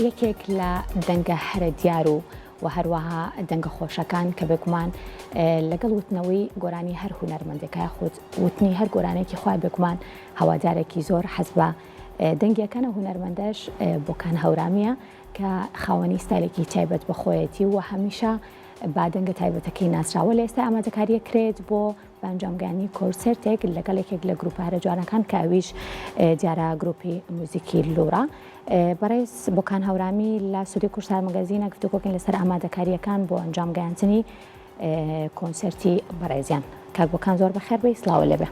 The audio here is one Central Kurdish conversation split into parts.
یەکێک لە دەنگە هەرە دیار و هەروەها دەنگە خۆشەکان کە بێگومان لەگەڵ وتنەوەی گۆرانی هەر هونەرمەندەکە خۆت وتنی هەر گۆرانێکی خۆی بێگومان هەوادارێکی زۆر حەز بە دەنگیەکانە هونەرمەندەش بۆکان هەورامیە کە خاوەنی ستایلێکی تایبەت بەخۆیەتی و هەمیشە با دەنگە تایبەتەکەی ناسراوە لە ئێستا ئامادەکاریە کرێت بۆ بەنجامگانی کۆنسێرتێک لەگەڵ یەکێک لە گروپارە جوانەکان کە ئەویش دیارە گروپی موزیکی لورا بەڕێز بۆکان هەورامی لە سودی کورسار مەگەزینە گفتوگۆکەین لەسەر ئامادەکاریەکان بۆ ئەنجامگەیاندنی کۆنسێرتی بەڕێزیان کاک بۆکان زۆر بەخێر بێ سڵاوە لێبێ.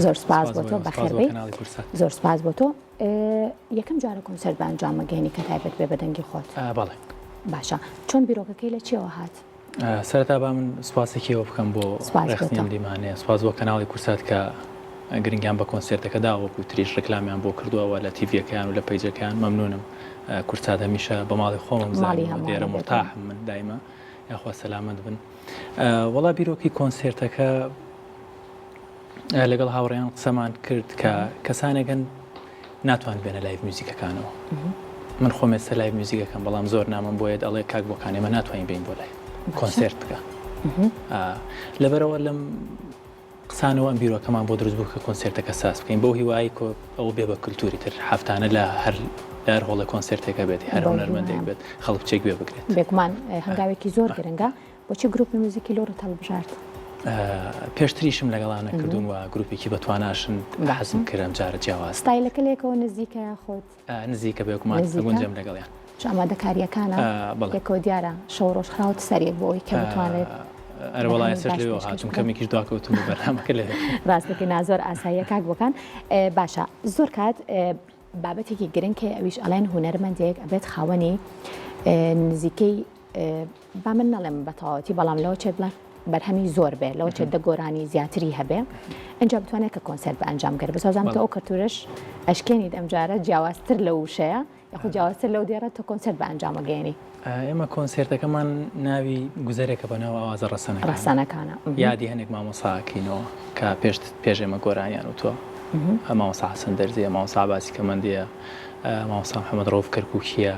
زۆر سپاس بۆ تۆ بەخێر بێ. زۆر سپاس بۆ تۆ. یەکەم جارە کۆنسێرت بە ئەنجامەگەیەنی کە تایبەت بێ بە دەنگی خۆت. بەڵێ. باشە چۆن بیرۆکەکەی لە چیەوە هات؟ سەرەتا با من سوپاسێکیەوە بکەم بۆ ڕێخستنی دیمانەیە سپاس بۆ کەناڵی کورسات کە گرنگیان بە کۆنسێرتەکە داوەکو تریش ڕکلامیان بۆ کردووەوە لە تیڤەکەیان و لە پەیجەکەیان مەمنونم. کورسات هەمیشە بە ماڵی خۆمم دیێرە مرتاحم من دایمە یاخوا سەلامەت بن. وەڵا بیرۆکی کۆنسێرتەکە لەگەڵ هاوڕێیان قسەمان کرد کە کەسانێکن ناتوان بێنە لایڤ موزیکەکانەوە. من خۆم ئێستا لایڤ موزیکەکەم بەڵام زۆر نامم بۆیە ئەڵێ کاک بۆکان ئێمە ناتوانین بین بۆ لای کۆنسێرت بکە. لەبەرەوە لەم قسانەوە ئەم بیرۆکەمان بۆ دروست بوو کە کۆنسێرتەکە ساز بکەین بۆ هیوایی ئەوە بێ بە کولتوری تر هەفتانە لە هەر هۆڵە کۆنسێرتێکە بێت هەر هونەرمەندێک بێت خەڵک بچێک بێ بگرێت. بێگومان هەنگاوێکی زۆر گرنگە بۆچی گروپی موزیکی لۆرت هەڵبژارد؟ پێشتریشم لەگەڵانە کردوون و گروپێکی بەتواناشن حەزم کردم جارە جیاواز. ستایلەکە لێکەوە نزیکە خۆت؟ نزیکە بێگومان گونجم لەگەڵیان. ئامادەکاریەکانە یەکەوە دیارە شەو ڕۆژ خراوەت سەرێک بۆ ئەوی کە بتوانێت ئەروەڵای سەر لێەوە هاتوم کەمێکیش دواکەوتم و بەرنامەکە لێ ڕاستەکەی نازۆر ئاساییە کاک بۆکان. باشە زۆر کات بابەتێکی گرنگ کە ئەویش ئەڵێن هونەرمەندێک ئەبێت خاوەنی نزیکەی با من نەڵێم بەتەواوەتی بەڵام لەوە چێت بڵێ بەرهەمی زۆر بێ لەوە چێت دە گۆرانی زیاتری هەبێ ئەنج بتوانێت کە کۆنسێرت بە ئەنجامگەر بسازانکە ئەو کەلتورش ئەشکێنیت ئەمجارە جیاوازتر لە وشەیە یاخود جیاوازتر لەو دیێرە تۆ کۆنسێرت بە ئەنجامەگەیەنی. ئێمە کۆنسێرتەکەمان ناوی گوزەرێکە بە ناو ئاوازە ڕەسەنەکانە یادی هەنێک مامۆساکەینەوە کە پێش ئێمە گۆرانیان و تۆ مامۆسا حەسەن دەرزیە مامۆسا باسی کەمەندیە مامۆسا محەممەد ڕۆف کەرکووکیە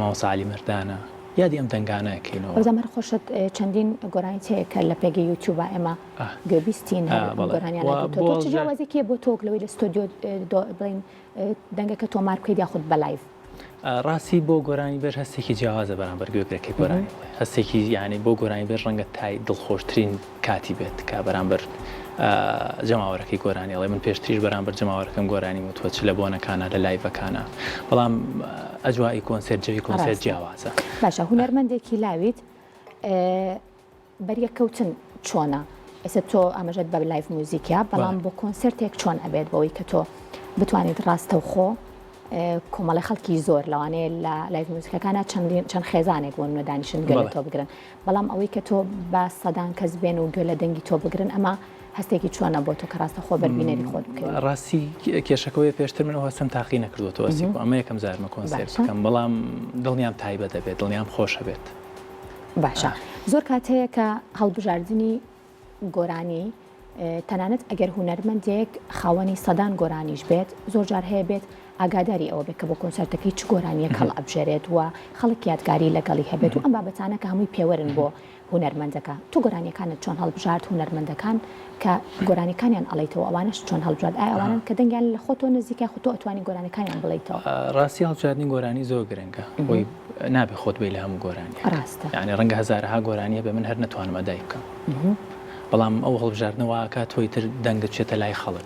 مامۆسا عەلی مەردانە یادی ئەم دەنگانەیەکەینەوە. بەزەمەر خۆشت چەندین گۆرانی هەیە لە پێگەی یوتیوب ئێمە گوێبیستین گۆرانیان جیاوازێکی بۆ تۆک لەوەی لە ستۆدیۆ بڵین دەنگەکە تۆ مار بکەیت یاخود بە لایڤ. ڕاستی بۆ گۆرانی بێژ هەستێکی جیاوازە بەرامبەر گوێگرەکەی گۆرانی هەستێکی یعنی بۆ گۆرانی بێژ ڕەنگە تای دڵخۆشترین کاتی بێت کە بەرامبەر جەماوەرەکەی گۆرانی ئەڵێ من پێشتریش بەرامبەر جەماوەرەکەم گۆرانی وتوە چ لە بۆنەکانە لە لایڤەکانە بەڵام ئەجوایی کۆنسێرت جەوی کۆنسێرت جیاوازە. باشە هونەرمەندێکی لاویت بەریەکەوتن چۆنە؟ ئێستا تۆ ئاماژەت بە لایڤ موزیکیا بەڵام بۆ کۆنسێرتێک چۆن ئەبێت بەوەی کە تۆ بتوانیت ڕاستەوخۆ کۆمەڵی خەڵکی زۆر لەوانەیە لە لایڤ موزیکەکانە چەند خێزانێک بۆ نوێدانیشن گوێ لە تۆ بگرن بەڵام ئەوەی کە تۆ بە سەدان کەس بێن و گوێ لە دەنگی تۆ بگرن ئەمە هەستێکی چۆنە بۆ تۆ کە ڕاستەخۆ بەربینەری خۆت بکەیت. ڕاستی کێشەکەی پێشتر منەوە هەستم تاقی نەکردوەوە ئەسی ئەمە یەکەم زارمە کۆنسێرت بکەم بەڵام دڵنیام تایبەت دەبێت دڵنیام خۆشە بێت. باشە زۆر کات هەیە کە هەڵبژاردننی گۆرانی تەنانەت ئەگەر هونەرمەندێک خاوەنی سەدان گۆرانیش بێت زۆر جار هەیە بێت ئاگاداری ئەوە بێت کە بۆ کۆنسەرتەکەی چ گۆرانیە کەڵ ئەبژێرێت و خەڵک یادگاری لەگەڵی هەبێت و ئەم بابەتانە کە هەمووی پێوەرن بۆ هونەرمەندەکە. تو گۆرانیەکانت چۆن هەڵبژارد هونەرمەندەکان کە گۆرانیەکانیان ئەڵێیتەوە ئەوانش چۆن هەڵبژارد ئایا ئەوانن کە دەنگیان لە خۆتۆ نزیکە خۆ تۆ ئەتوانی گۆرانیەکانیان بڵیتەوە؟ ڕاستی هەڵبژاردننی گۆرانی زۆر گرنگە بۆی نابێ خۆت بێ لە هەموو گۆرانی ڕاستە یعنی ڕەنگە هەزارەها گۆرانیە بێ من هەر نەتوانم ئەدای بکەم بەڵام ئەو هەڵبژاردنەوەکە تۆی تر دەنگ دەچێتە لای خەڵک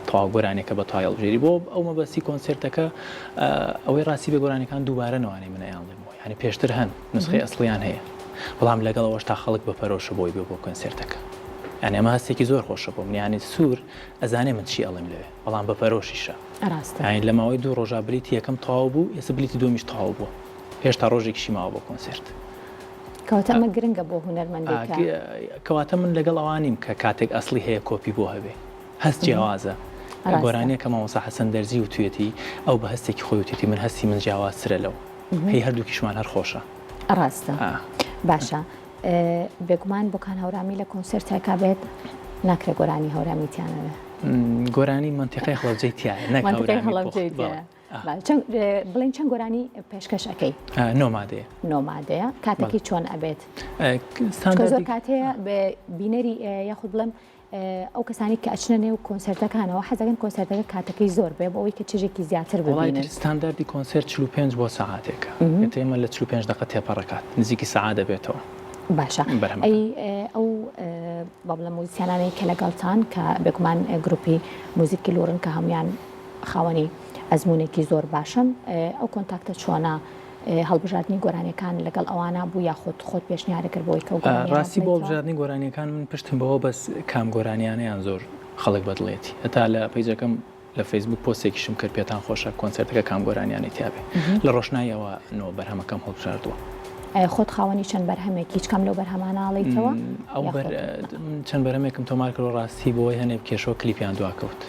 تەواو گۆرانێکە بە توای هەڵبژێری بۆ ئەو مەبەستی کۆنسێرتەکە ئەوەی ڕاستی بێ گۆرانەکان دووبارە نەوانەی منەیان لێمەوە ینی پێشتر هەن نسخەی ئەسڵیان هەیە بەڵام لەگەڵەوەش تا خەڵک بەپەرۆشە بۆی بێ بۆ کۆنسێرتەکە یعنی ئەمە هەستێکی زۆر خۆشە بۆ من یانی سوور ئەزانێ من چی ئەڵێم لەوێ بەڵام بەپەرۆشیشە یانی لە ماوەی 2 ڕۆژە بلیتی یەکەم تەواو بوو ئێستا بلیتی دومیش تەواو بووە هێشتا ڕۆژێکیشی ماوە بۆ کۆنسێرت. کەواتە ئەمە گرنگە بۆ هونەرمەندێک کەواتە من لەگەڵ ئەوانیم کە کاتێک ئەسڵی هەیە کۆپی بۆ هەبێ هەست جیاوازە گۆرانیە کە مامۆستا حەسەن دەرزی و توێتی ئەو بە هەستێکی خۆی وتێتی من هەستی من جیاوازترە لەو هەی هەردووکیشمان هەر خۆشە. ڕاستە باشە بێگومان بۆکان هەورامی لە کۆنسێرتێکا بێت ناکرێت گۆرانی هەورامیتیانەوێ گۆرانی منتیقەی هەڵەبجەی تایە نەک بڵێن چەند گۆرانی پێشکەش ئەەکەی نۆمادەیە کاتێکی چۆن ئەبێت زۆر کاتەیە بە بینەری یاخود بڵم ئەو کەسانی کە ئەچنە نێو کۆنسەرتەکانەوە حەزەکەن کۆنسەرتەکە کاتەکەی زۆر بێ بە ئەوەی کە چێژێکی زیاتر ببینن ستانداردی کۆنسەرت 45 بۆ سەعاتێکە ئێمە لە 45 دقیقە تێپەڕەکات نزیکی سەعات دەبێتەوە باشە ئەو بەڵە موزیسیانانەی کە لەگەڵتان کە بێگومان گروپی موزیکی لۆرن کە هەمویان خاوەنی ئەزمونێکی زۆر باشن ئەو کۆنتاکتە چۆنە هەڵبژاردننی گۆرانیەکان لەگەڵ ئەوانە بوو یاخود خۆت پێشنیارەکرد بۆی کە ڕاستی بۆ بژاردننی گۆرانیەکان من پشتم بەوە بەس کام گۆرانیانەیان زۆر خەڵک بەدڵێتی هەتا لە پیجەکەم لە فەیسبوک پۆستێکیشم کرد پێتان خۆشە کۆنسەرتەکە کام گۆرانیانی تیاابێ لە ڕۆژنایەوە نۆ بەرهەمەکەم هەڵبژاردووە خۆت خاوەنی چەند بەرهەمێکی هیچ کەم لەو بەرهەماناڵیتەوە ئەو چەند بەرهەمێکم تۆمار کرد ڕاستی بۆی هەنێ کێشۆ کلیپیان دواکەوت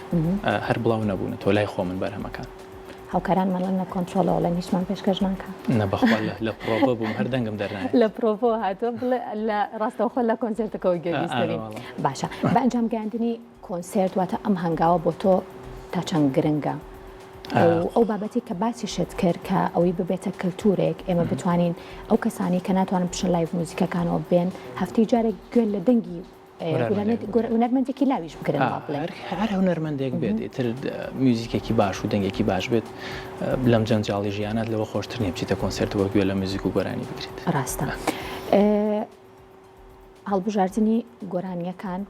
هەر بڵاو نەبوون تۆ لای خۆ من بەرهەمەکان هاوکاران مەڵەن لە کۆنتترۆلەوە لە هیچمان پێشکەش ناکە نەبخوا لە پرۆڤە بووم هەر دەنگم دەرنایە لە پرۆڤۆ هاتووە بڵێ لە ڕاستەوخۆ لە کۆنسەرتەکەەوە گەویستری باشە بە ئەنجام گەاندنی کۆنسەرت واتە ئەم هەنگاوە بۆ تۆ تا چەند گرنگە ئەو بابەتی کە باسی شت کرد کە ئەوەی ببێتە کللتورێک ئێمە بتوانین ئەو کەسانی کە ناتوانن پشن لایڤ موزیکەکانەوە بێن هەفتەی جارێک گوێن لە دەنگی هونەرمەندێکی لاویش بکرن هەر هونەرمەندێک بێت ئیتر میوزیکێکی باش و دەنگێکی باش بێت لەم جەنجاڵی ژیانات لەوە خۆشتر نیە بچیتە کۆنسەرتەوە گوێ لە میوزیک و گۆرانی بگریت ڕاستە هەڵبژاردننی گۆرانیەکان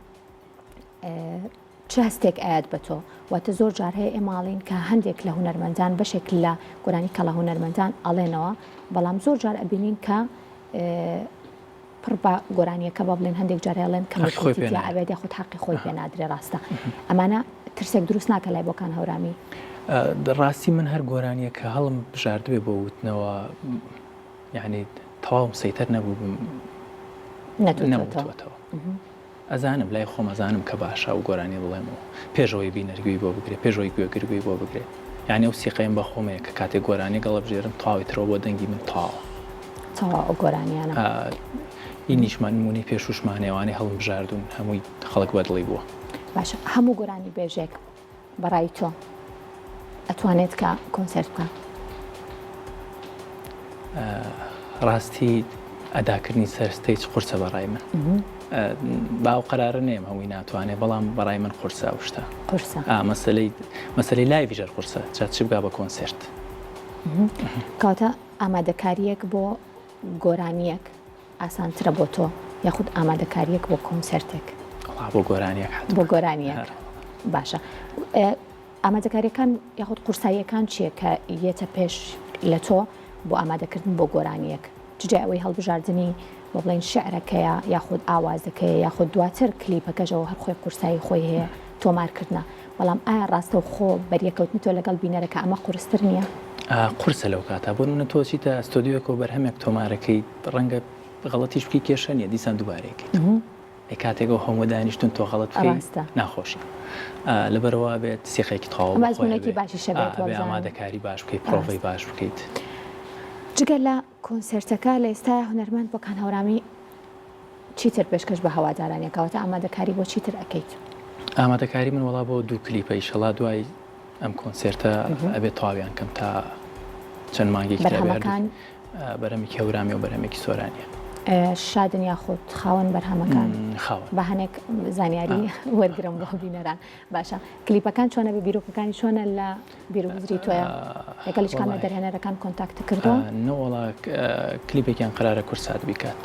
چه هەستێک ئاات بە تۆ واتە زۆر جار هەیە ئێماڵین کە هەندێک لە هونەرمەندان بەشێک لە گۆرانی کە لە هونەرمەندان ئەڵێنەوە بەڵام زۆر جار ئەبینین کە پڕ بە گۆرانیەکە بە بڵێن هەندێک جارێڵێن کەمەکۆیا ئەوێت یاخود حەقی خۆی پێ نادرێ ڕاستە ئەمانە ترسێک دروست ناکە لای بۆکان هەورامی ڕاستی من هەر گۆرانیە کە هەڵم بژاردوێ بۆ وتنەوە یعنی تەواوم سەیتەر نەبوو نەوتەوە ئەزانم لای خۆم ئەزانم کە باشە و گۆرانی بڵێمەوە پێشەوەی بینەرگوی بۆ بگرێت پێشەوەی گوێگرگوی بۆ بگرێت یعنی ئەو سیقەیم بە خۆمەیە کە کاتێک گۆرانی گەڵەبژێرم تاوی ترەوە بۆ دەنگی من تاوە گۆرانیانە این نیشمان نمونی پێشوشمانێوانی هەڵم بژاردون هەمووی خەڵک بەدڵی بووە باشە هەموو گۆرانی بێژێک بەڕای تۆ ئەتوانێت کە کۆنسەرت بکە ڕاستی ئەداکردنی سەرستەیج قورسە بەڕای من باو قرارە نێم هەمووی ناتوانێت بەڵام بەڕای من قورسە شتە مەسلەی لایڤ ژەر قورسە چ بگا بە کۆنسەرت کاتە ئامادەکاریەک بۆ گۆرانیەک ئاسانترە بۆ تۆ یاخود ئامادەکاریەک بۆ کۆنسەرتێک بۆ گۆرانیەک بۆ گۆرانیەک باشە ئامادەکاریەکان یاخود قورساییەکان چییە کە یێتە پێش لە تۆ بۆ ئامادەکردن بۆ گۆرانیەک ججا ئەوەی هەڵبژاردننی بۆ بڵێن شعرەکەیە یاخود ئاوازەکەیە یاخود دواتر کلیپەکەژەوە هەر خۆی قورسایی خۆی هەیە تۆمارکردە بەڵام ئایا ڕاستە و خۆ بەریەکەوتنی تۆ لەگەڵ بینەرەکە ئەمە قورستر نییە قورسە لەو کاتە بۆ منە تۆچیتە ئەستۆدیۆکە و بەرهەمێک تۆمارەکەی ڕەنگە غەڵەتیش بکی کێشە نیە دیسان دووبارێکی کاتێکەوە هەموو دانیشتون تۆ غەڵەت ناخۆشی لەبەرەوە بێت سیقێکی تەواوی باشی شەبێت ئامادەکاری باش بکەیت پرۆڤی باش بکەیت جگە لە کۆنسەرتەکە لە ئێستا هونەرمەند بۆ کان هەورامی چیتر پێشکەش بە هەوادارانێکەوەتە ئامادەکاری بۆ چیتر ئەەکەیت ئامادەکاری من وڵا بۆ دوو کلیپە ئیشەڵا دوای ئەم کۆنسەرتە ئەبێت تاویان کەم تا چەند مانگێکی بەرەمێکی هەورامی و بەرەمێکی سۆرانیە شادن یاخود خاوەن بەرهەمەکان بە هەنێک زانیاری وەرگرم بۆ بینەران باشە کلیپەکان چۆنە بە بیرۆکەکانی چۆنە لە بیرروبزری تۆیە لەگەڵ کامە دەرهێنەرەکان کۆنتاکت کردەوە نەوەڵا کلیپێکیان قرارە کورسات بیکات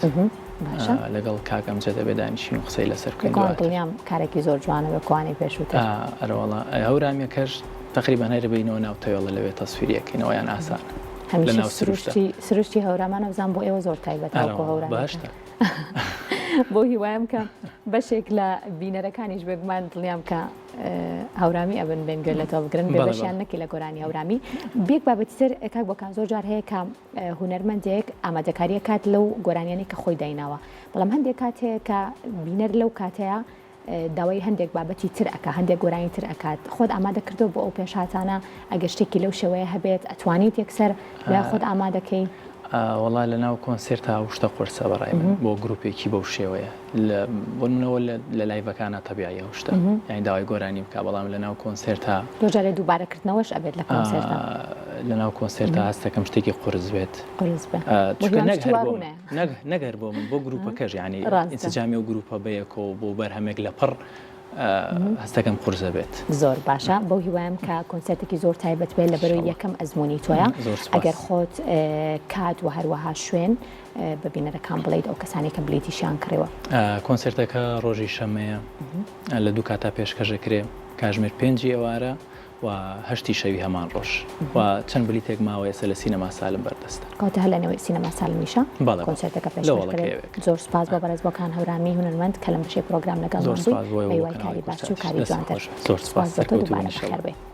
لەگەڵ کاکەم جە دەبێ دانیشین و قسەی لەسەر دڵنیام کارێکی زۆر جوانە بەکوانی پێشوتە ئەرەوەڵا هەورامیەکەش تقریبان هەیە بینەوە ناو تەوێڵە لەوێ تەسفیریەکەینەوە یان ئاسانە هەمیشە سروشتی هەورامانە بزان بۆ ئێوە زۆر تایبەتە هەورام باشتە بۆ هیوایم کە بەشێک لە بینەرەکانیش بێگومان دڵنیام کە هەورامی ئەبن بێنگوێلەتەوە بگرن بێ بەشیان نەکی لە گۆرانی هەورامی بێک بابەتیتر کاک بۆکان زۆر جار هەیە کە هونەرمەندێک ئامادەکاریە کات لەو گۆرانیانی کە خۆی دایناوە بەڵام هەندێک کات هەیە کە بینەر لەو کاتەیە داوای هەندێک بابەتی تر ئەکا هەندێک گۆرانی تر ئەکات خۆت ئامادە کردو بۆ ئەو پێشهاتانە ئەگەشتێکی لەو شێوەیە هەبێت ئەتوانیت یەکسەر لە خۆت ئامادەکەی وڵا لە ناو کۆنسێرتا شتە قرسە بەڕای من بۆ گروپێکی بەو شێوەیە بۆ منەوە لە لایڤەکانە تەبیعیە شتە یانی داوای گۆرانی بکە بەڵام لە ناو کۆنسێرتا دوجارێ دووبارەکردنەوەش ئەبێت لە کۆنسێرتا لە ناو کۆنسێرتا هەستەکەم شتێکی قرس بێت نەگەر بۆ من بۆ گروپەکەش ینی ئینسجامی و گروپە بەیەکەوە بۆ بەرهەمێک لە پڕ هەستەکەم قورسە بێت زۆر باشە بەو هیوایم کە کۆنسێرتێکی زۆر تایبەت بێت لە بەرەوەی یەکەم ئەزمموی تۆیە ئەگەر خۆت کات و هەروەها شوێن ببینەرەکان بڵیت ئەو کەسانی کە بلیتیشیان کڕێوە کۆنسێرتەکە ڕۆژی شەمەیە لە دوو کاتا پێشکەشەکرێ کاژمێر 5 ئێوارە و هەشتی شەوی هەمان ڕۆژ و چەند بلیتێک ماوەیە سە لە سینەما سالم بەردەستە کاتە هە لەنەوەی سینەما سالمیشە کۆنسێرتەکە پێشکەشکرێت زۆر سپاس بۆ بەڕێزبەکان هەورامی هونەرمەند کە لە بەشەی پرۆگرام لەگەڵ زۆر سپاس بۆ کاری باش و کاری جوانتر زۆر سپاس بۆ تۆ دووبارە بەخێر بێ